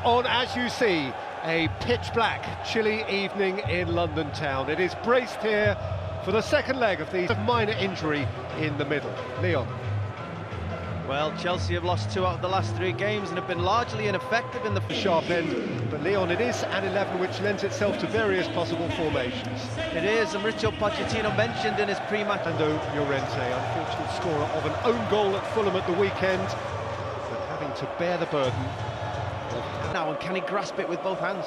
On, as you see, a pitch-black, chilly evening in London town. It is braced here for the second leg of the minor injury in the middle. Leon. Well, Chelsea have lost 2 out of the last 3 games and have been largely ineffective in the sharp end. But Leon, it is an 11 which lends itself to various possible formations. It is, and Mauricio Pochettino mentioned in his pre-match. Fernando Llorente, unfortunate scorer of an own goal at Fulham at the weekend, but having to bear the burden. Now, and can he grasp it with both hands?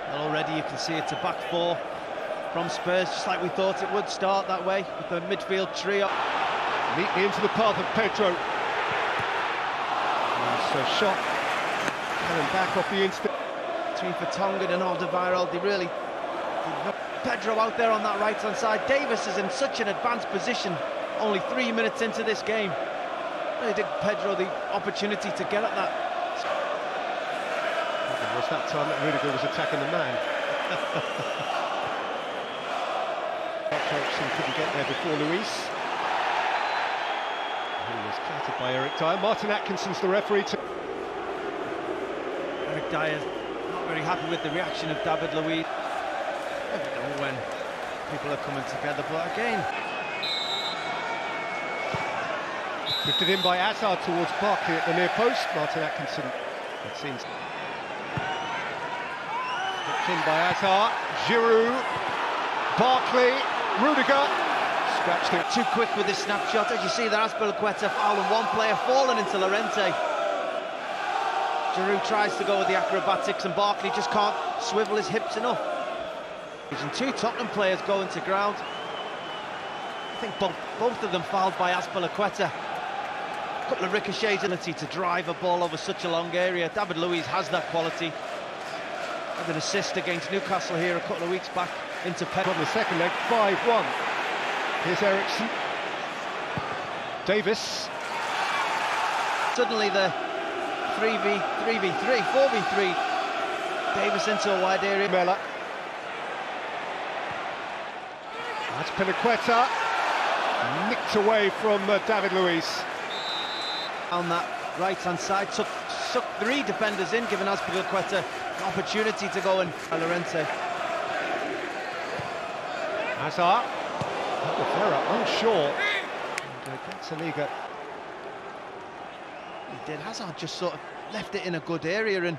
Well, already you can see it's a back 4 from Spurs, just like we thought it would start that way, with the midfield trio. Neatly into the path of Pedro. Nice shot. Coming back off the instant. Between Vertonghen and Alderweireld, they really... Pedro out there on that right-hand side. Davis is in such an advanced position. Only 3 minutes into this game. Really did Pedro the opportunity to get at that. It was that time that Rudiger was attacking the man. Jackson couldn't get there before Luis. He was clattered by Eric Dyer. Martin Atkinson's the referee. Eric Dyer not very happy with the reaction of David Luiz. I don't know when people are coming together, but again... Drifted in by Hazard towards Barkley at the near post. Martin Atkinson, it seems. Hooked in by Hazard. Giroud. Barkley. Rudiger. Scratched it. Too quick with this snapshot. As you see there, Azpilicueta fouling one player, falling into Llorente. Giroud tries to go with the acrobatics and Barkley just can't swivel his hips enough. And 2 Tottenham players go into ground. I think both of them fouled by Azpilicueta. A couple of ricochets, ability to drive a ball over such a long area. David Luiz has that quality. Had an assist against Newcastle here a couple of weeks back into Pep. On the second leg, 5-1. Here's Ericsson. Davis. Suddenly the 4v3. Davis into a wide area. Mella. That's Azpilicueta. Nicked away from David Luiz. On that right-hand side, took 3 defenders in, giving Azpilicueta an opportunity to go and Llorente. Hazard. Alderweireld unsure. And Gazzaniga. He did. Hazard just sort of left it in a good area and...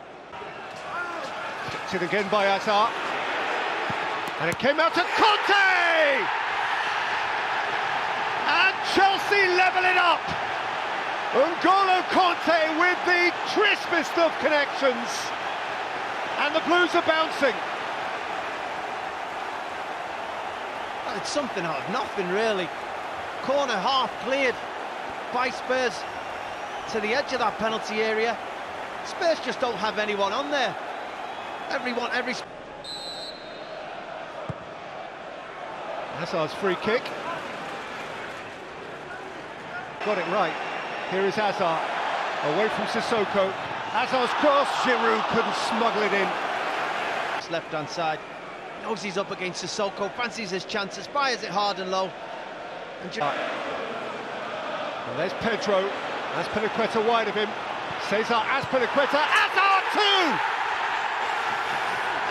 It again by Hazard. And it came out to Conte! And Chelsea level it up! N'Golo Conte with the crispest of connections, and the Blues are bouncing. Well, it's something out of nothing, really. Corner half cleared by Spurs to the edge of that penalty area. Spurs just don't have anyone on there. Hazard's free kick. Got it right. Here is Hazard, away from Sissoko. Hazard's cross, Giroud couldn't smuggle it in. Left-hand side, knows he's up against Sissoko, fancies his chances, fires it hard and low. And there's Pedro, Azpilicueta wide of him. Cesar Azpilicueta, Hazard too!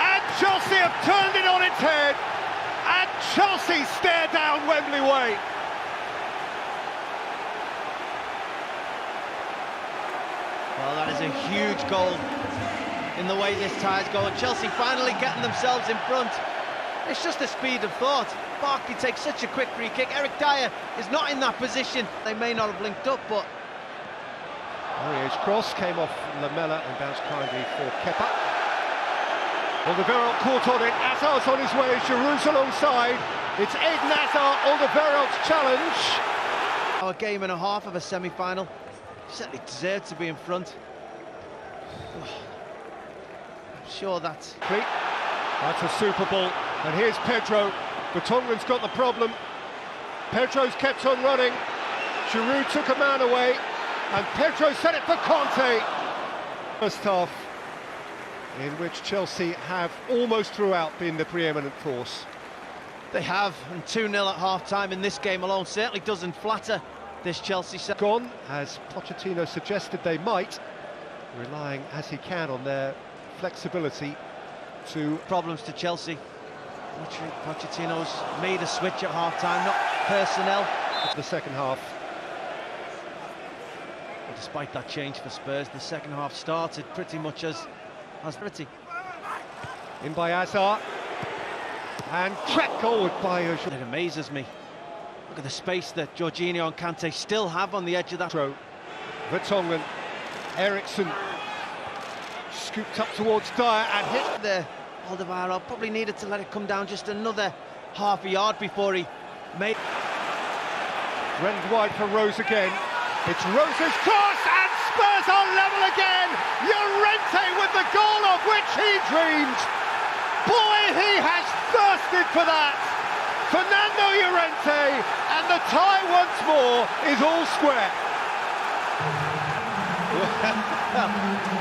And Chelsea have turned it on its head, and Chelsea stare down Wembley Way. Well, that is a huge goal in the way this tie's going. Chelsea finally getting themselves in front. It's just the speed of thought. Barkley takes such a quick free kick. Eric Dyer is not in that position. They may not have linked up, but... Aurier's cross came off Lamela and bounced kindly for Kepa. Alderweireld caught on it. Hazard's on his way. Giroud's alongside. It's Eden Hazard, Alderweireld's challenge. A game and a half of a semi-final. Certainly deserved to be in front. I'm sure that's... That's a Super Bowl. And here's Pedro. Vertonghen's got the problem. Pedro's kept on running. Giroud took a man away. And Pedro set it for Conte. First half, in which Chelsea have almost throughout been the preeminent force. They have, and 2-0 at half-time in this game alone certainly doesn't flatter this Chelsea side. Gone, as Pochettino suggested they might, relying as he can on their flexibility to... Problems to Chelsea. Pochettino's made a switch at half-time, not personnel. The second half. But despite that change for Spurs, the second half started pretty much as pretty. In by Hazard. And track forward by... It amazes me. Look at the space that Jorginho and Kante still have on the edge of that throw. Vertonghen, Eriksson scooped up towards Dyer and hit there. Alderweireld probably needed to let it come down just another half a yard before he made. Rendered wide for Rose again. It's Rose's cross and Spurs are level again. Llorente with the goal of which he dreamed. Boy, he has thirsted for that. Fernando Llorente, and the tie once more is all square.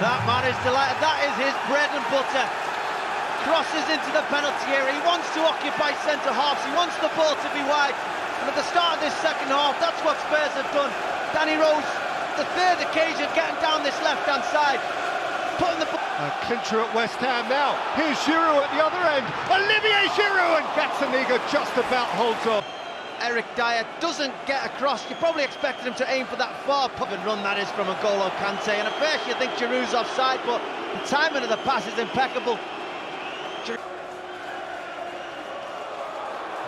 That man is delighted. That is his bread and butter. Crosses into the penalty area. He wants to occupy centre halves. He wants the ball to be wide. And at the start of this second half, that's what Spurs have done. Danny Rose, the third occasion, getting down this left-hand side, putting the... A clincher at West Ham now. Here's Giroud at the other end. Olivier Giroud, and Gazzaniga just about holds on. Eric Dyer doesn't get across. You probably expected him to aim for that far pub and run that is from N'Golo Kante. And at first you think Giroud's offside, but the timing of the pass is impeccable.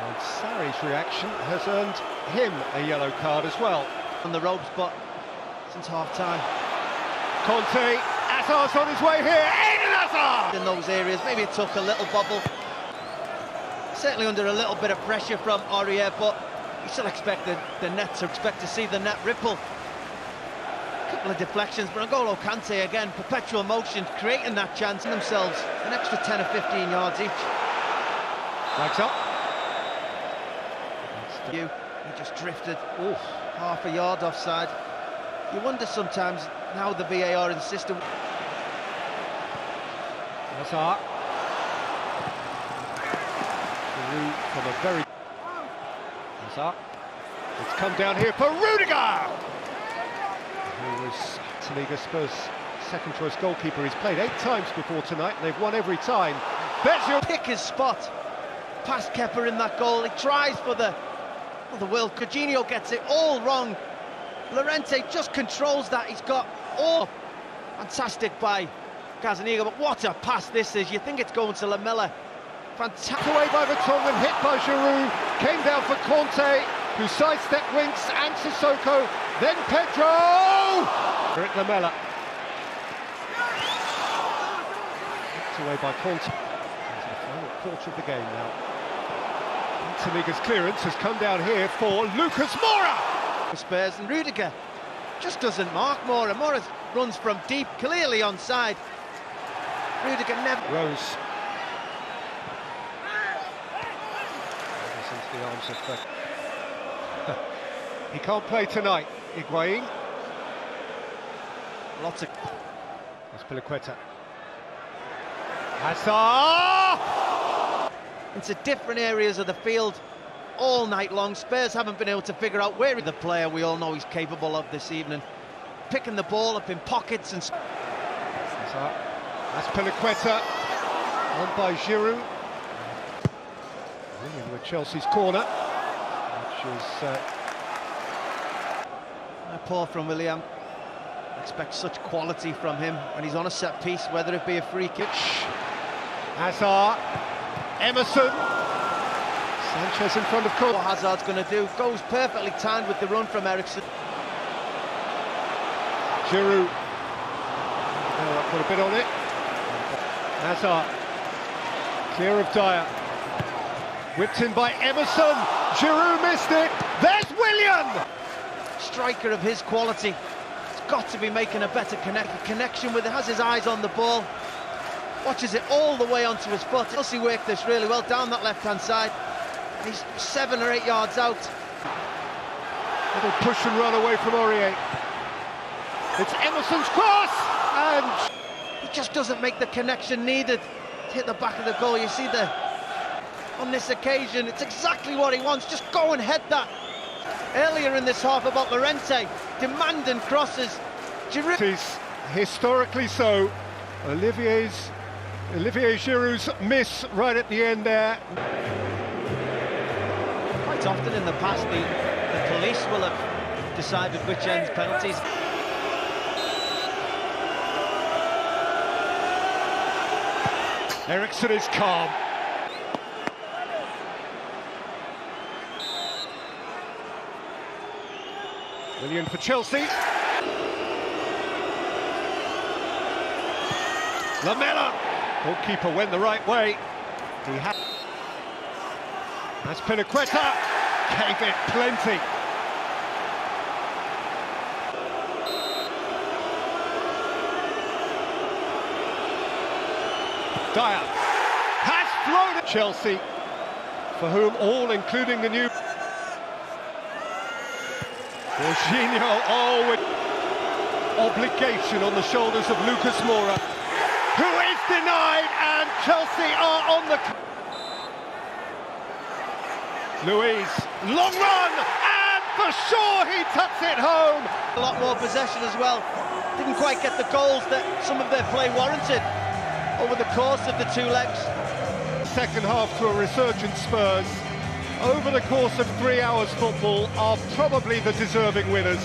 And Sarri's reaction has earned him a yellow card as well. On the ropes, but since half-time. Conte, Hazard's on his way here, Eden Hazard! In those areas, maybe it took a little bubble. Certainly under a little bit of pressure from Aurier, but you still expect the net to see the net ripple. A couple of deflections, but N'Golo Kante again, perpetual motion, creating that chance in themselves. An extra 10 or 15 yards each. Flags up. He just drifted half a yard offside. You wonder sometimes how the VAR in the system. Hazard. From a very... Hazard. It's come down here for Rudiger! Who was Liga Spurs' second choice goalkeeper. He's played 8 times before tonight and they've won every time. Pick his spot. Past Kepa in that goal. He tries for the will. Jorginho gets it all wrong. Llorente just controls that. He's got all fantastic by Gazzaniga, but what a pass this is. You think it's going to Lamela. Fantastic. Away by Vertonghen, hit by Giroud, came down for Conte, who sidestepped Winks and Sissoko, then Pedro! Rick Lamela. Hit away by Conte. Into the final quarter of the game now. Antoniga's clearance has come down here for Lucas Moura! Spurs, and Rudiger just doesn't mark Moura. Moura runs from deep, clearly onside. Rudiger never... Rose. Into the arms of... he can't play tonight, Higuain. Lots of... That's Piliqueta. Hazard! Into different areas of the field all night long. Spurs haven't been able to figure out where the player we all know he's capable of this evening. Picking the ball up in pockets and... That's Piliqueta. On by Giroud. William with Chelsea's corner. Which is... Poor from William. Expect such quality from him when he's on a set piece, whether it be a free kick. Hazard. Emerson. Sanchez in front of Cole. What Hazard's going to do, goes perfectly timed with the run from Eriksson. Giroud. Put a bit on it. Hazard. Clear of Dyer. Whipped in by Emerson. Giroud missed it. There's William! Striker of his quality. He's got to be making a better connection with it. Has his eyes on the ball. Watches it all the way onto his foot. Chelsea worked this really well down that left-hand side. He's 7 or 8 yards out. Little push and run away from Aurier. It's Emerson's cross, and he just doesn't make the connection needed to hit the back of the goal. You see the on this occasion. It's exactly what he wants. Just go and head that. Earlier in this half about Llorente demanding crosses. Giroud is historically so. Olivier Giroud's miss right at the end there. Quite often in the past, the police will have decided which ends penalties. Eriksen is calm. Willian for Chelsea. Lamela. Goalkeeper went the right way. That's Pinaqueta. Gave it plenty. Dyer has flown at Chelsea, for whom all, including the new Jorginho, with obligation on the shoulders of Lucas Moura, who is denied, and Chelsea are on the... Luiz, long run, and for sure he tucks it home. A lot more possession as well. Didn't quite get the goals that some of their play warranted over the course of the two legs. Second half to a resurgent Spurs, over the course of 3 hours football, are probably the deserving winners.